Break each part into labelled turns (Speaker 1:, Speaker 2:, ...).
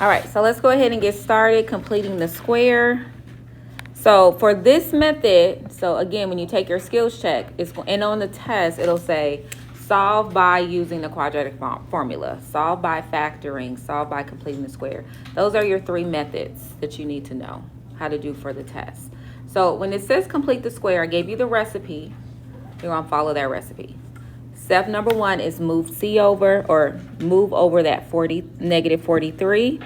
Speaker 1: All right, so let's go ahead and get started completing the square. So for this method, so again, when you take your skills check, and on the test, it'll say solve by using the quadratic formula, solve by factoring, solve by completing the square. Those are your 3 methods that you need to know how to do for the test. So when it says complete the square, I gave you the recipe. You're gonna follow that recipe. Step number 1 is move C over, or move over that negative 43.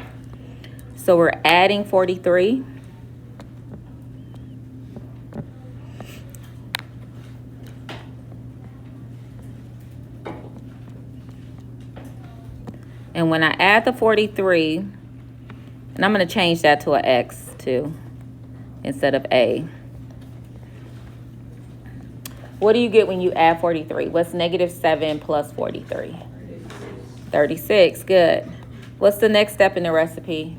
Speaker 1: So we're adding 43. And when I add the 43, and I'm going to change that to an X too, instead of A. What do you get when you add 43? What's negative 7 plus 43? 36. Good. What's the next step in the recipe?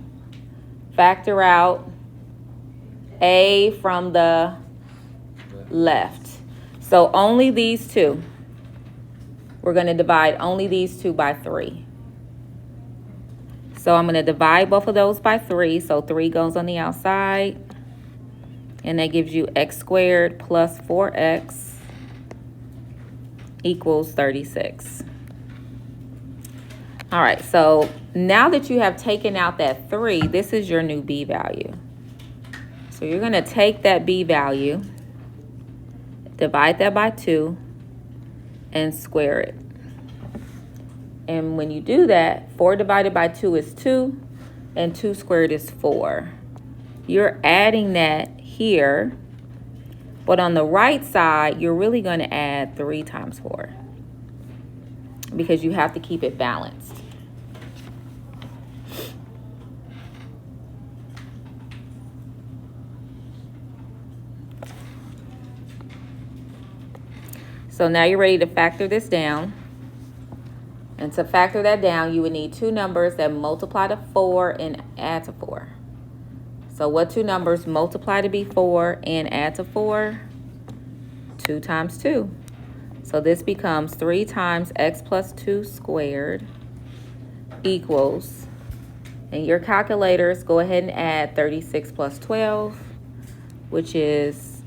Speaker 1: Factor out A from the left. So only these two. We're going to divide only these two by 3. So I'm going to divide both of those by 3. So 3 goes on the outside. And that gives you x squared plus 4x equals 36. All right, so now that you have taken out that 3, this is your new b value. So you're going to take that b value, divide that by 2, and square it. And when you do that, 4 divided by 2 is 2, and 2 squared is 4. You're adding that here, but on the right side, you're really going to add 3 times 4 because you have to keep it balanced. So now you're ready to factor this down. And to factor that down, you would need 2 numbers that multiply to 4 and add to 4. So what 2 numbers multiply to be 4 and add to 4? 2 times 2. So this becomes 3 times x plus 2 squared equals, and your calculators, go ahead and add 36 plus 12, which is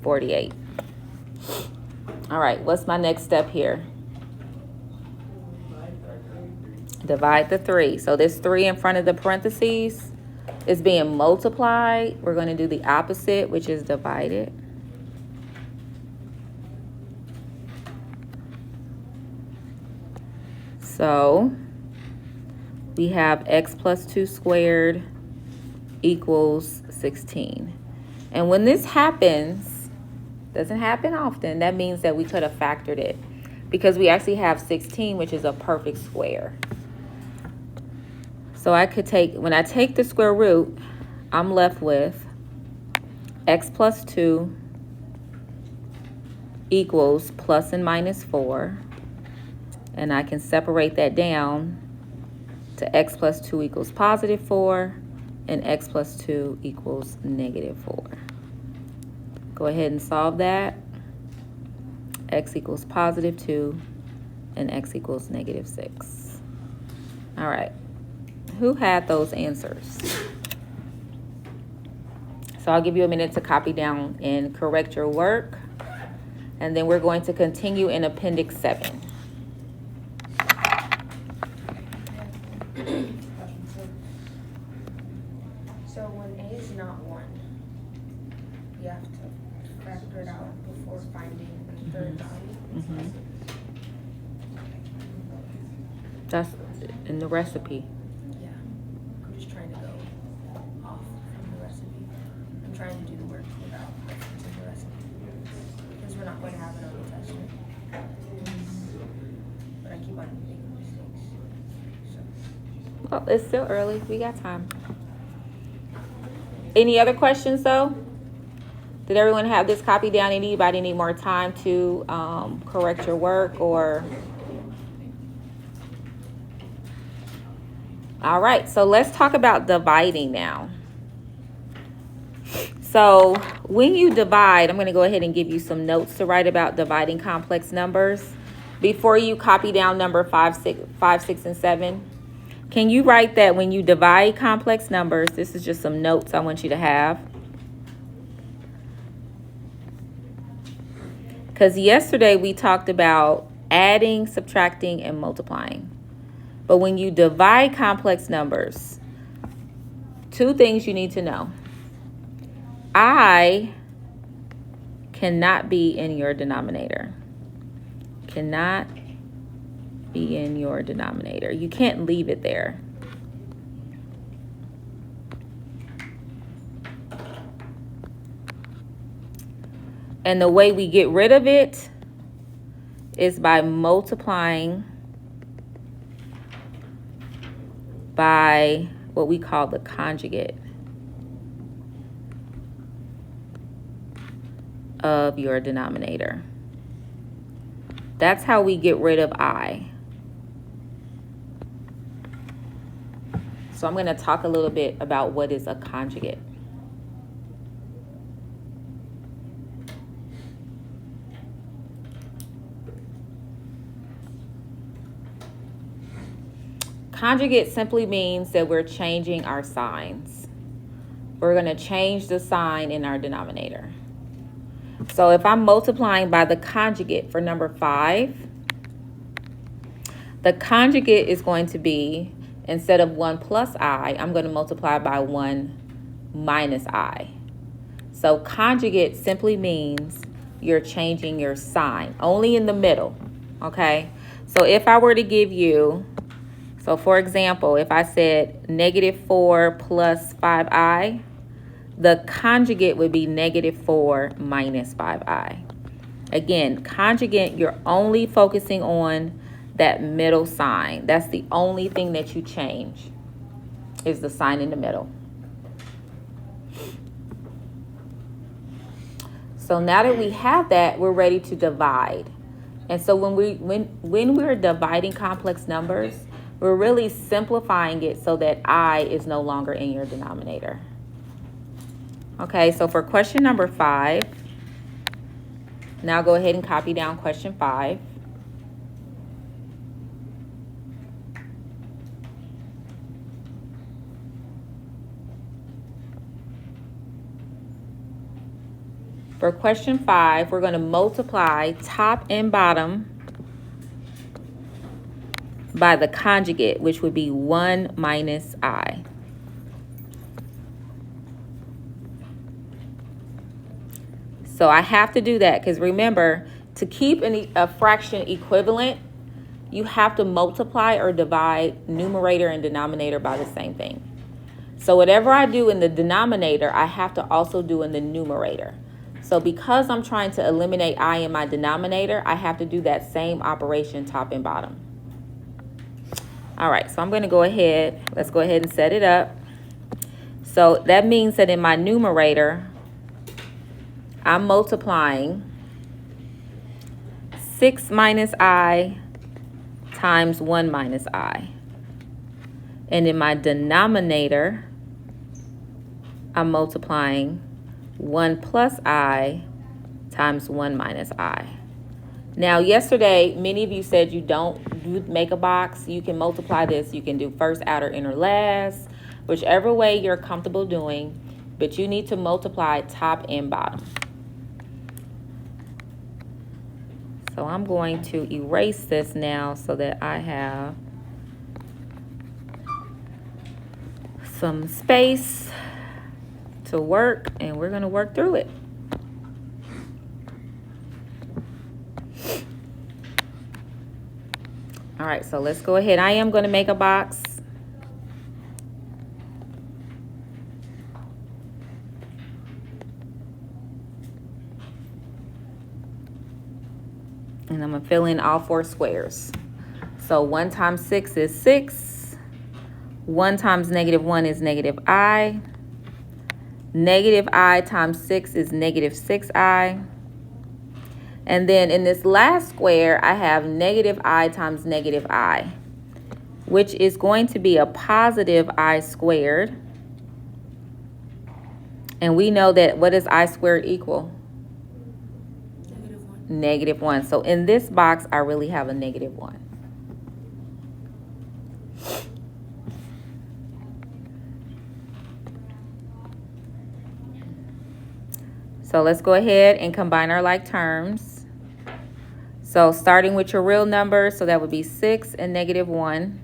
Speaker 1: 48. All right, what's my next step here? Divide the 3. So this 3 in front of the parentheses is being multiplied. We're going to do the opposite, which is divided. So we have x plus 2 squared equals 16. And when this happens, doesn't happen often, that means that we could have factored it because we actually have 16, which is a perfect square. So I could take, when I take the square root, I'm left with x plus 2 equals plus and minus 4. And I can separate that down to x plus 2 equals positive 4 and x plus 2 equals negative 4. Go ahead and solve that. X equals positive 2 and x equals negative 6. All right. Who had those answers? So I'll give you a minute to copy down and correct your work. And then we're going to continue in Appendix 7.
Speaker 2: So when A is not 1, you have to factor it out before finding the third value.
Speaker 1: That's in the recipe.
Speaker 2: Yeah, I'm just trying to go off from the recipe. I'm trying to do the work without referencing the recipe because we're not going to have it on the test. But I keep on making mistakes. So.
Speaker 1: Well, it's still early. We got time. Any other questions, though? Did everyone have this copy down? Anybody need more time to correct your work or? All right, so let's talk about dividing now. So when you divide, I'm going to go ahead and give you some notes to write about dividing complex numbers before you copy down number 5, 6, and 7. Can you write that when you divide complex numbers? This is just some notes I want you to have. Because yesterday we talked about adding, subtracting, and multiplying. But when you divide complex numbers, two things you need to know. I cannot be in your denominator. Cannot be in your denominator. You can't leave it there. And the way we get rid of it is by multiplying by what we call the conjugate of your denominator. That's how we get rid of I. So I'm going to talk a little bit about what is a conjugate. Conjugate simply means that we're changing our signs. We're going to change the sign in our denominator. So if I'm multiplying by the conjugate for number 5, the conjugate is going to be, instead of 1 plus I, I'm going to multiply by 1 minus I. So conjugate simply means you're changing your sign, only in the middle, okay? So if I were to give you, so for example, if I said -4 plus 5I, the conjugate would be -4 minus 5I. Again, conjugate, you're only focusing on that middle sign. That's the only thing that you change, is the sign in the middle. So now that we have that, we're ready to divide. And so when we're dividing complex numbers, we're really simplifying it so that I is no longer in your denominator. Okay, so for question number 5, now go ahead and copy down question 5. For question 5, we're going to multiply top and bottom by the conjugate, which would be 1 minus I. So I have to do that because remember, to keep a fraction equivalent, you have to multiply or divide numerator and denominator by the same thing. So whatever I do in the denominator, I have to also do in the numerator. So because I'm trying to eliminate I in my denominator, I have to do that same operation top and bottom. All right, so I'm going to go ahead. Let's go ahead and set it up. So that means that in my numerator, I'm multiplying 6 minus I times 1 minus I. And in my denominator, I'm multiplying 1 plus I times 1 minus I. Now, yesterday, many of you said you don't make a box. You can multiply this. You can do first, outer, inner, last, whichever way you're comfortable doing, but you need to multiply top and bottom. So I'm going to erase this now so that I have some space to work, and we're going to work through it. All right, so let's go ahead. I am going to make a box. And I'm going to fill in all 4 squares. So 1 times 6 is 6. 1 times -1 is -I. -I times 6 is -6I. And then in this last square, I have -I times -I, which is going to be a positive I squared. And we know that what does I squared equal? -1. So in this box, I really have a -1. So let's go ahead and combine our like terms. So starting with your real number, so that would be 6 and negative 1.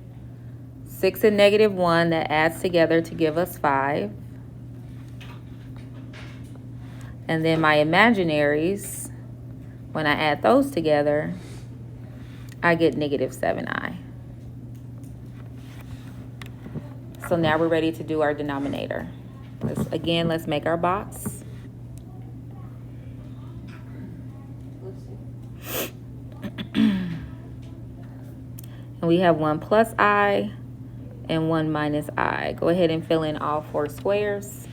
Speaker 1: 6 and negative 1, that adds together to give us 5. And then my imaginaries, when I add those together, I get negative 7i. So now we're ready to do our denominator. Let's make our box. And we have 1 plus I and 1 minus I. Go ahead and fill in all 4 squares.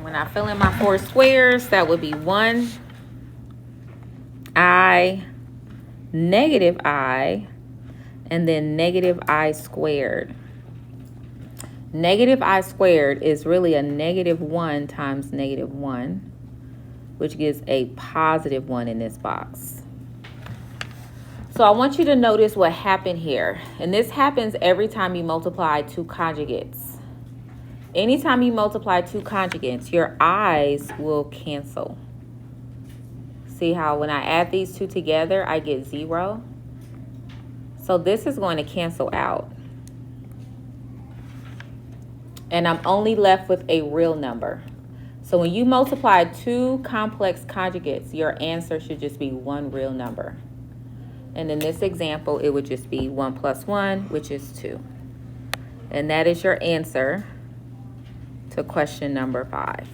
Speaker 1: When I fill in my 4 squares, that would be 1 I, negative I, and then negative I squared. Negative I squared is really a negative 1 times negative 1, which gives a positive 1 in this box. So I want you to notice what happened here. And this happens every time you multiply 2 conjugates. Anytime you multiply 2 conjugates, your i's will cancel. See how when I add these 2 together, I get 0? So this is going to cancel out. And I'm only left with a real number. So when you multiply 2 complex conjugates, your answer should just be 1 real number. And in this example, it would just be 1 plus 1, which is 2. And that is your answer to question number 5.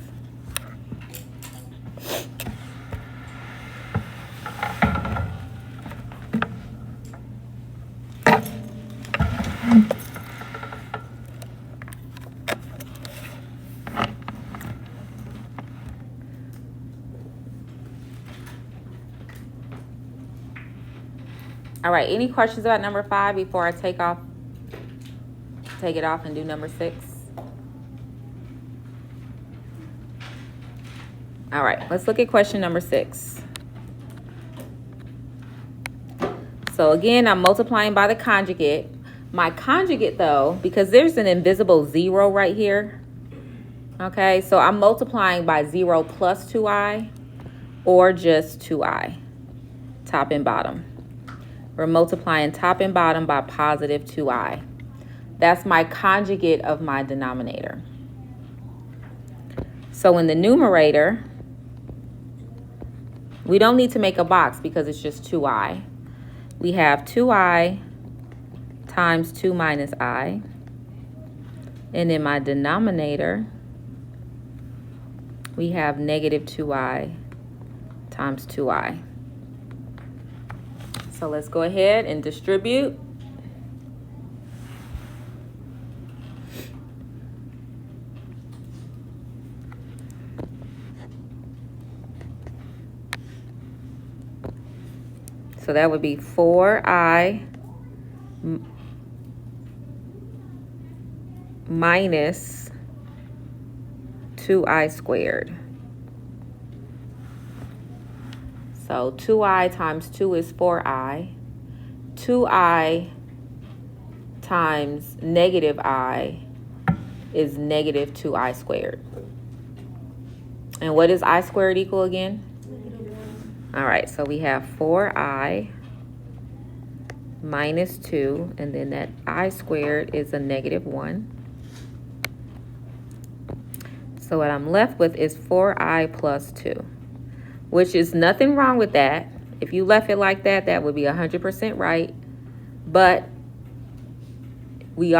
Speaker 1: All right, any questions about number 5 before I take it off and do number 6? All right, let's look at question number 6. So again, I'm multiplying by the conjugate. My conjugate though, because there's an invisible 0 right here. Okay, so I'm multiplying by 0 plus 2i or just 2i, top and bottom. We're multiplying top and bottom by positive 2i. That's my conjugate of my denominator. So in the numerator, we don't need to make a box because it's just 2i. We have 2i times 2 minus I. And in my denominator, we have negative 2i times 2i. So let's go ahead and distribute. So that would be 4i minus 2i squared. So 2i times 2 is 4i. 2i times negative I is negative 2i squared. And what does I squared equal again? All right, so we have 4i minus 2, and then that I squared is a negative 1. So what I'm left with is 4i plus 2, which is nothing wrong with that. If you left it like that, that would be 100% right. But we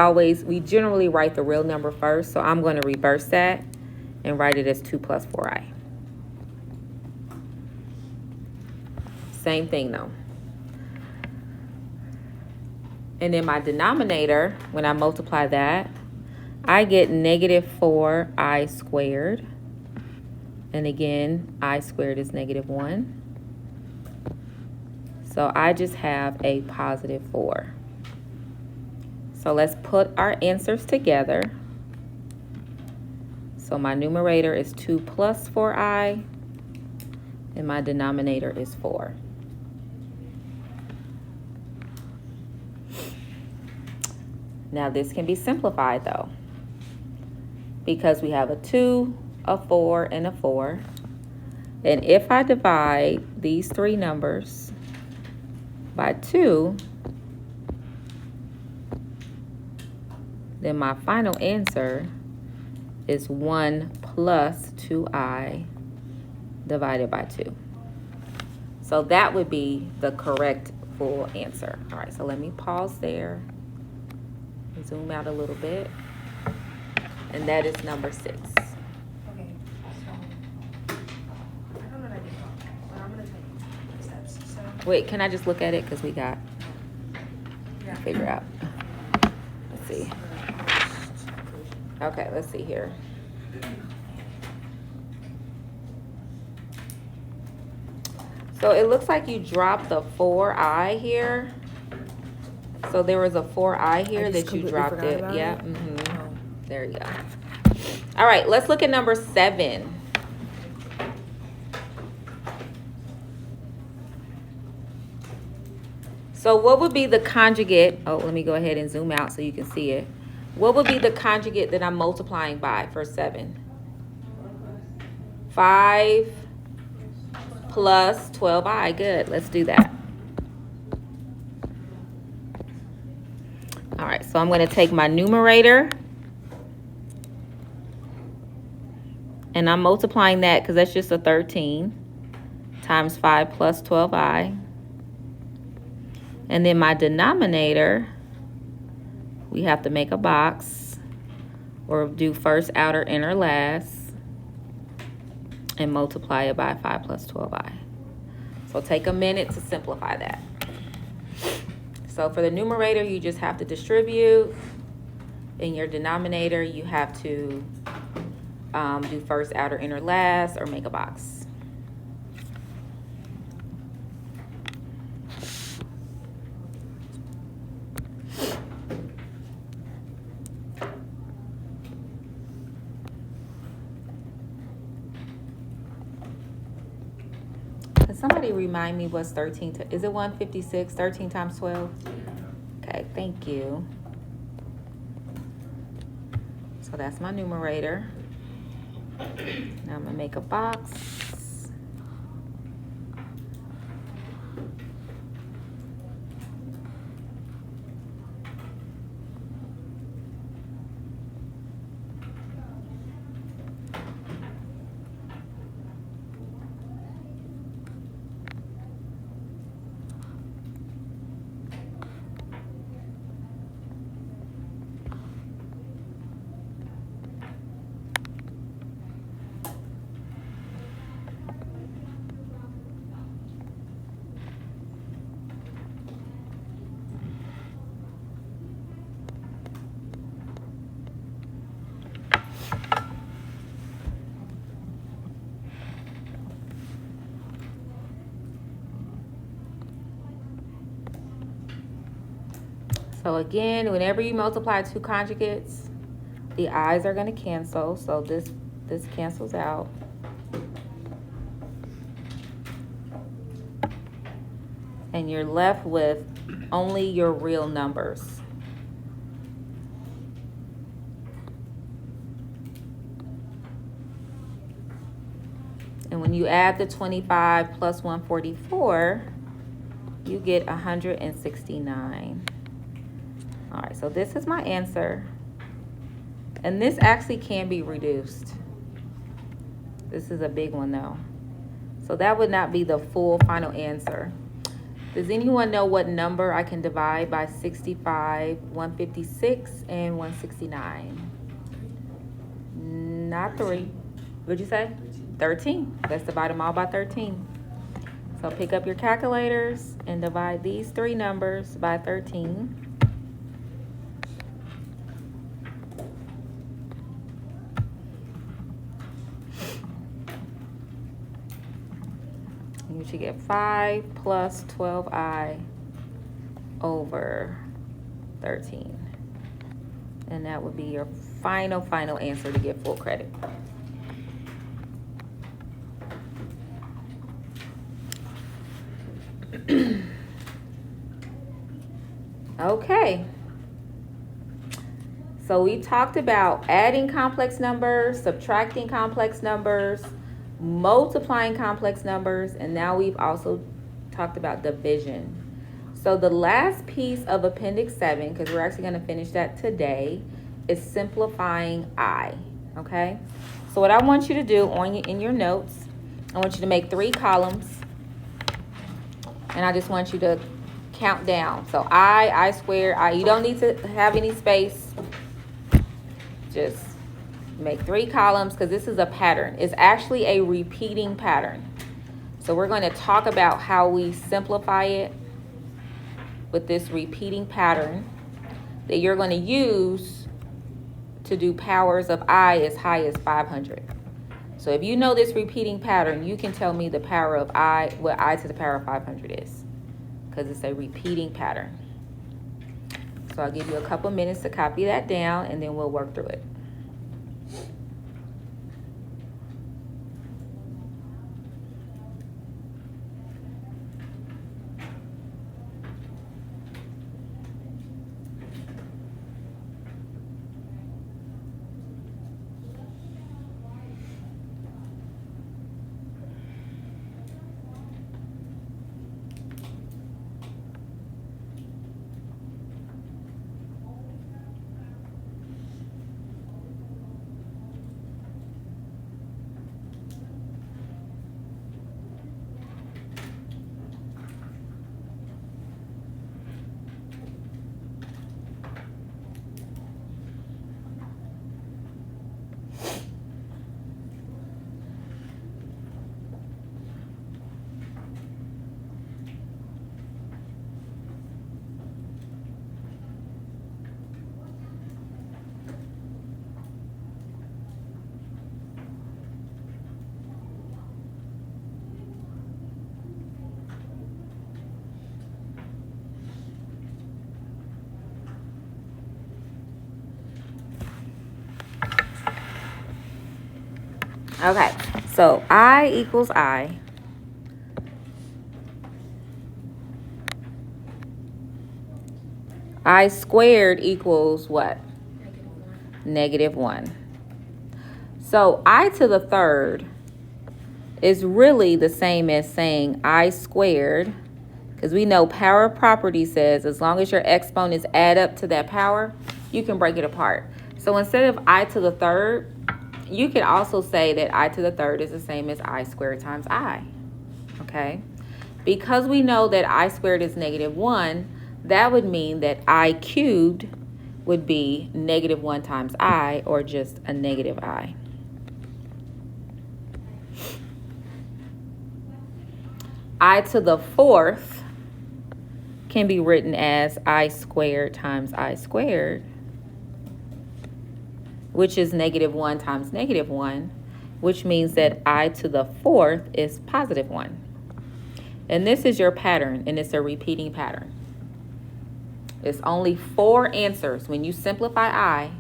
Speaker 1: generally write the real number first, so I'm going to reverse that and write it as 2 plus 4i. Same thing though. And in my denominator, when I multiply that, I get negative 4i squared And again, I squared is -1. So I just have a +4. So let's put our answers together. So my numerator is 2 plus 4i, and my denominator is 4. Now this can be simplified though, because we have a 2, a 4, and a 4. And if I divide these three numbers by 2, then my final answer is 1 plus 2i divided by 2. So that would be the correct full answer. All right, so let me pause there. Zoom out a little bit. And that is number 6.
Speaker 2: Okay, so I don't know what I did wrong, but I'm gonna tell you the steps. So
Speaker 1: Wait, can I just look at it? Because we got
Speaker 2: yeah.
Speaker 1: figure out. Let's see. Okay, let's see here. So it looks like you dropped the 4i here. So there was a 4i here
Speaker 2: I just
Speaker 1: that you
Speaker 2: completely
Speaker 1: dropped
Speaker 2: forgot
Speaker 1: it.
Speaker 2: about
Speaker 1: Yeah.
Speaker 2: it?
Speaker 1: Mm-hmm.
Speaker 2: Oh.
Speaker 1: There you go. All right, let's look at number 7. So what would be the conjugate? Oh, let me go ahead and zoom out so you can see it. What would be the conjugate that I'm multiplying by for 7? 5 plus 12i. Good. Let's do that. All right, so I'm going to take my numerator, and I'm multiplying that because that's just a 13 times 5 plus 12i. And then my denominator, we have to make a box or do first, outer, inner, last, and multiply it by 5 plus 12i. So take a minute to simplify that. So for the numerator, you just have to distribute. In your denominator, you have to do first, outer, inner, last, or make a box. Can somebody remind me what's 13 to, is it 156, 13 times 12? Okay, thank you. So that's my numerator. Now I'm gonna make a box. So again, whenever you multiply two conjugates, the i's are going to cancel. So this cancels out. And you're left with only your real numbers. And when you add the 25 plus 144, you get 169. All right, so this is my answer. And this actually can be reduced. This is a big one though. So that would not be the full final answer. Does anyone know what number I can divide by 65, 156, and 169? Not 3. What'd you say? 13. Let's divide them all by 13. So pick up your calculators and divide these three numbers by 13. should get 5 plus 12i over 13. And that would be your final answer to get full credit. Okay. So we talked about adding complex numbers, subtracting complex numbers, multiplying complex numbers, and now we've also talked about division. So the last piece of Appendix 7, because we're actually going to finish that today, is simplifying I, okay? So what I want you to do in your notes, I want you to make 3 columns, and I just want you to count down. So I squared, you don't need to have any space. Just make 3 columns because this is a pattern. It's actually a repeating pattern. So we're going to talk about how we simplify it with this repeating pattern that you're going to use to do powers of I as high as 500. So if you know this repeating pattern, you can tell me the power of I, what I to the power of 500 is, because it's a repeating pattern. So I'll give you a couple minutes to copy that down, and then we'll work through it. Okay, so I equals I. I squared equals what? -1. So I to the third is really the same as saying I squared, because we know power property says as long as your exponents add up to that power, you can break it apart. So instead of I to the third, you can also say that I to the third is the same as I squared times I, okay? Because we know that I squared is -1, that would mean that I cubed would be -1 times I, or just a negative I. I to the fourth can be written as I squared times I squared, which is -1 times -1, which means that I to the fourth is +1. And this is your pattern, and it's a repeating pattern. It's only 4 answers. When you simplify I,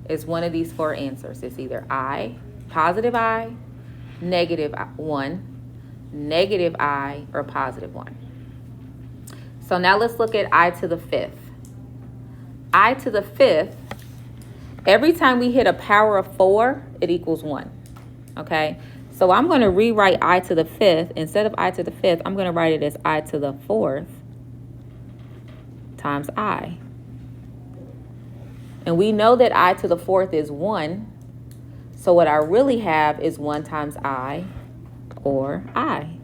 Speaker 1: it's one of these 4 answers. It's either I, positive I, -1, negative I, or +1. So now let's look at I to the fifth. I to the fifth, every time we hit a power of 4, it equals 1, okay? So I'm going to rewrite I to the fifth. Instead of I to the fifth, I'm going to write it as I to the fourth times I. And we know that I to the fourth is 1. So what I really have is 1 times I, or I.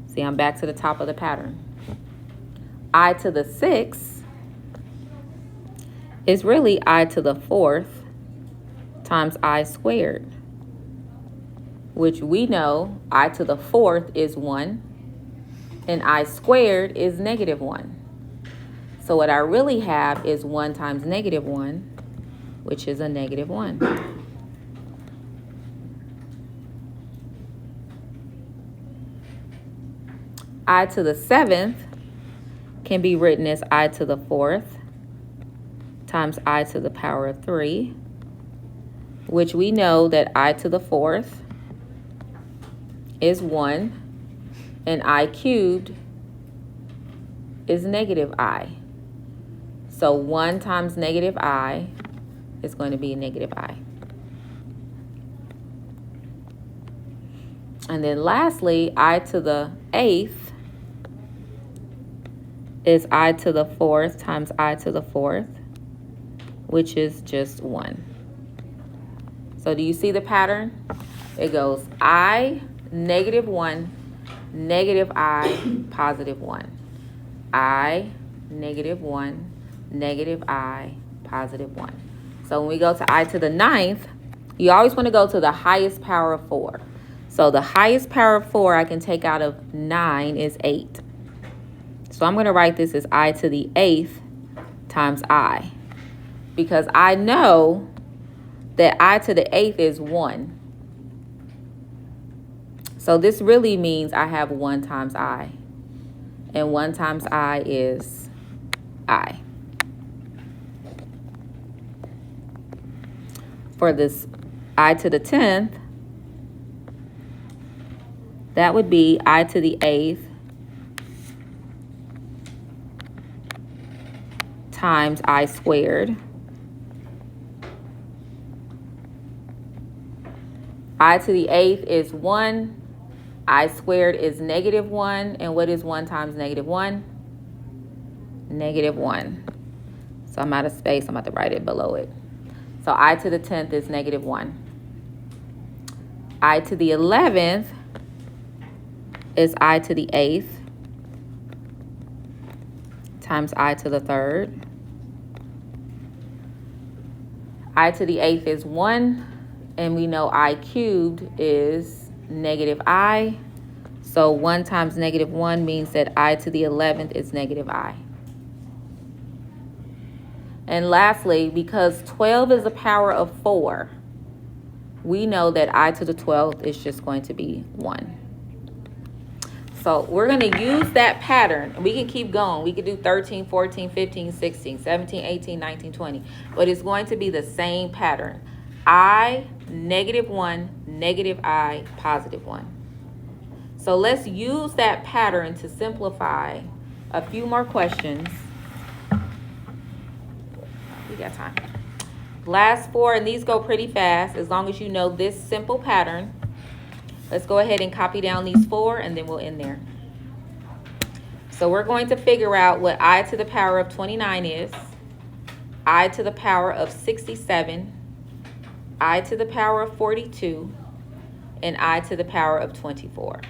Speaker 1: See, I'm back to the top of the pattern. I to the sixth is really I to the fourth times I squared, which we know I to the fourth is 1, and I squared is -1. So what I really have is 1 times -1, which is a -1. I to the 7th can be written as I to the 4th times I to the power of 3, which we know that I to the 4th is 1, and I cubed is negative I. So 1 times negative I is going to be negative I. And then lastly, I to the 8th is I to the 4th times I to the 4th, which is just 1. So do you see the pattern? It goes I, negative 1, negative I, positive 1. I, negative 1, negative I, positive 1. So when we go to I to the 9th, you always want to go to the highest power of 4. So the highest power of 4 I can take out of 9 is 8. So I'm going to write this as I to the 8th times I, because I know that I to the 8th is 1. So this really means I have 1 times I. And 1 times I is I. For this I to the 10th, that would be I to the 8th times I squared. I to the 8th is 1. I squared is negative 1. And what is 1 times negative 1? Negative 1. So I'm out of space. I'm about to write it below it. So I to the 10th is negative 1. I to the 11th is I to the 8th times I to the 3rd. I to the 8th is 1. And we know I cubed is negative I. So 1 times negative 1 means that I to the 11th is negative I. And lastly, because 12 is the power of 4, we know that I to the 12th is just going to be 1. So we're going to use that pattern. We can keep going. We could do 13, 14, 15, 16, 17, 18, 19, 20. But it's going to be the same pattern. I, negative 1, negative I, positive 1. So let's use that pattern to simplify a few more questions. We got time. Last 4, and these go pretty fast as long as you know this simple pattern. Let's go ahead and copy down these 4 and then we'll end there. So we're going to figure out what I to the power of 29 is, I to the power of 67, I to the power of 42, and I to the power of 24.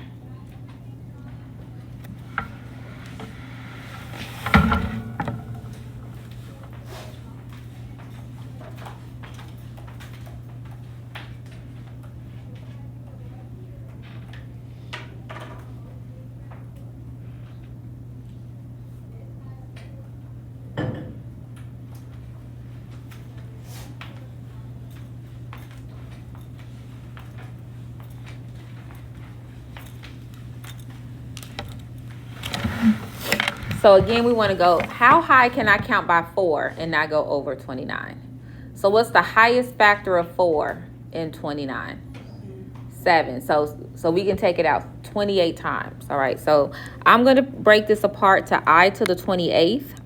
Speaker 1: So again, we want to go, how high can I count by 4 and not go over 29? So what's the highest factor of 4 in 29? 7. So we can take it out 28 times. All right, so I'm going to break this apart to I to the 28th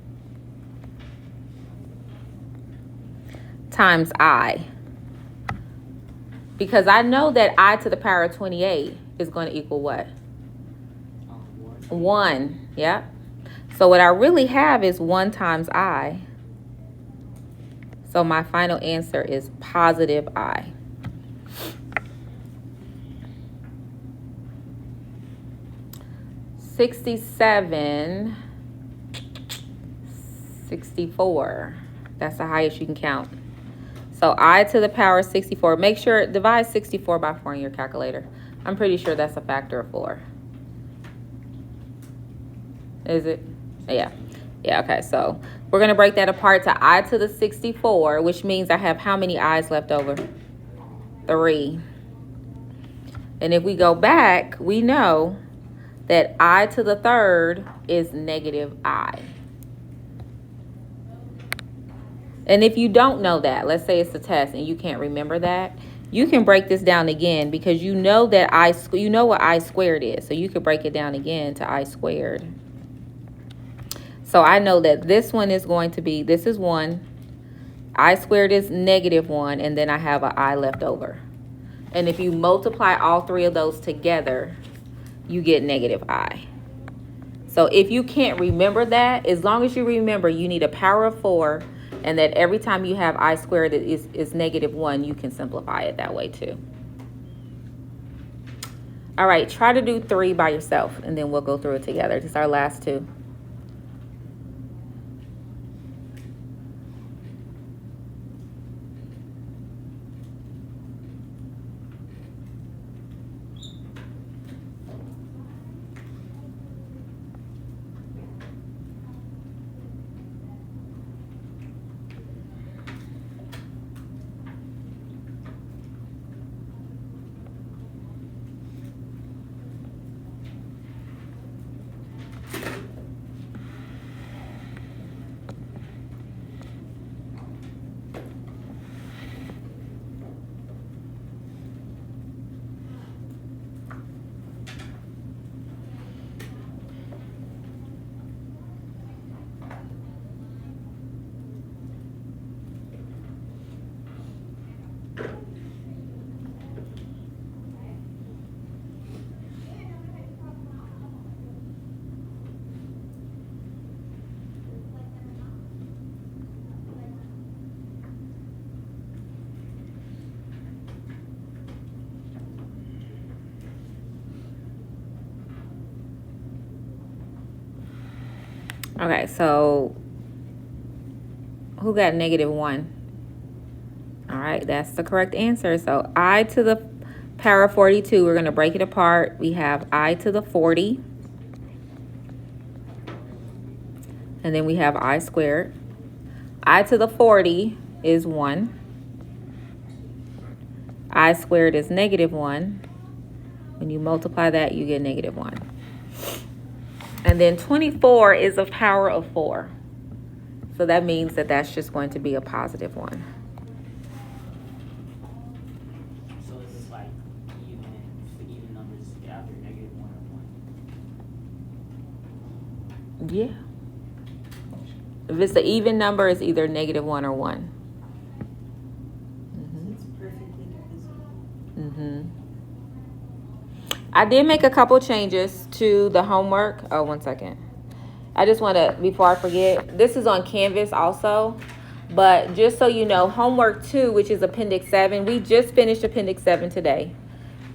Speaker 1: times I. Because I know that I to the power of 28 is going to equal what? 1. Yeah. So what I really have is 1 times I. So my final answer is positive I. $67, $64. That's the highest you can count. So I to the power of 64. Make sure, divide 64 by 4 in your calculator. I'm pretty sure that's a factor of 4. Is it? Yeah. Yeah, okay. So we're going to break that apart to I to the 64, which means I have how many i's left over? 3. And if we go back, we know that I to the third is negative I. And if you don't know that, let's say it's a test and you can't remember that, you can break this down again because you know that you know what I squared is. So you could break it down again to I squared. So I know that this one is going to be, this is 1. I squared is negative 1, and then I have an I left over. And if you multiply all 3 of those together, you get negative I. So if you can't remember that, as long as you remember you need a power of 4, and that every time you have I squared is negative 1, you can simplify it that way too. All right, try to do 3 by yourself, and then we'll go through it together. This is our last 2. Okay, so who got negative 1? All right, that's the correct answer. So I to the power of 42, we're going to break it apart. We have I to the 40. And then we have I squared. I to the 40 is 1. I squared is negative 1. When you multiply that, you get negative 1. And then 24 is a power of 4. So that means that that's just going to be a positive 1.
Speaker 3: So is this like even, the even numbers after negative 1 or 1?
Speaker 1: Yeah. If it's the even number, it's either negative 1 or 1.
Speaker 4: It's perfectly divisible.
Speaker 1: I did make a couple changes to the homework. Oh, 1 second. I just want to, before I forget, this is on Canvas also. But just so you know, homework 2, which is Appendix 7, we just finished Appendix 7 today.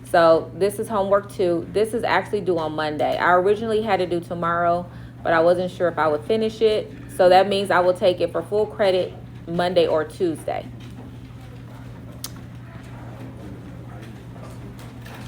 Speaker 1: So this is homework 2. This is actually due on Monday. I originally had to do tomorrow, but I wasn't sure if I would finish it. So that means I will take it for full credit Monday or Tuesday.